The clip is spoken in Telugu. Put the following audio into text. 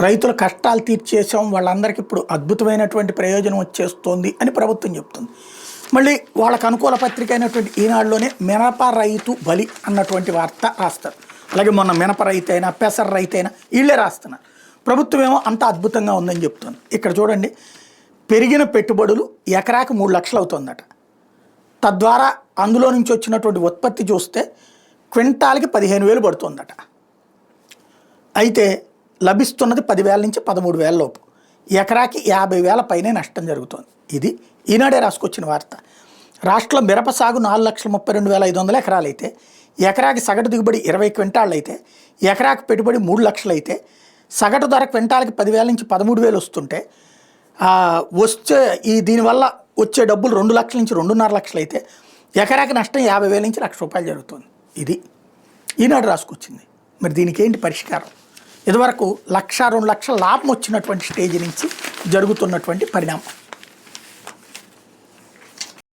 రైతుల కష్టాలు తీర్చేసాం, వాళ్ళందరికీ ఇప్పుడు అద్భుతమైనటువంటి ప్రయోజనం వచ్చేస్తోంది అని ప్రభుత్వం చెప్తుంది. మళ్ళీ వాళ్ళకు అనుకూల పత్రిక అయినటువంటి ఈనాడులోనే మినప రైతు బలి అన్నటువంటి వార్త రాస్తారు. అలాగే మొన్న మినప రైతు అయినా పెసర రైతు అయినా వీళ్ళే రాస్తున్నారు. ప్రభుత్వం ఏమో అంత అద్భుతంగా ఉందని చెప్తుంది. ఇక్కడ చూడండి, పెరిగిన పెట్టుబడులు ఎకరాకి 3 లక్షలు అవుతుందట. తద్వారా అందులో నుంచి వచ్చినటువంటి ఉత్పత్తి చూస్తే క్వింటాల్కి 15,000 పడుతుందట. అయితే లభిస్తున్నది 10,000 నుంచి 13,000 లోపు, ఎకరాకి 50,000 పైనే నష్టం జరుగుతుంది. ఇది ఈనాడే రాసుకొచ్చిన వార్త. రాష్ట్రంలో మిరప సాగు 4,32,500 ఎకరాలు అయితే, ఎకరాకి సగటు దిగుబడి 20 క్వింటాళ్ళు అయితే, ఎకరాకి పెట్టుబడి 3 లక్షలు అయితే, సగటు ధర క్వింటాల్కి 10,000 నుంచి 13,000 వస్తుంటే దీనివల్ల వచ్చే డబ్బులు 2 లక్షల నుంచి 2.5 లక్షలు అయితే, ఎకరాకి నష్టం 50,000 నుంచి ₹1,00,000 జరుగుతుంది. ఇది ఈనాడు రాసుకొచ్చింది. మరి దీనికి ఏంటి పరిష్కారం? ఇదివరకు 1,00,000, 2 లక్షల లాభం వచ్చినటువంటి స్టేజ్ నుంచి జరుగుతున్నటువంటి పరిణామం.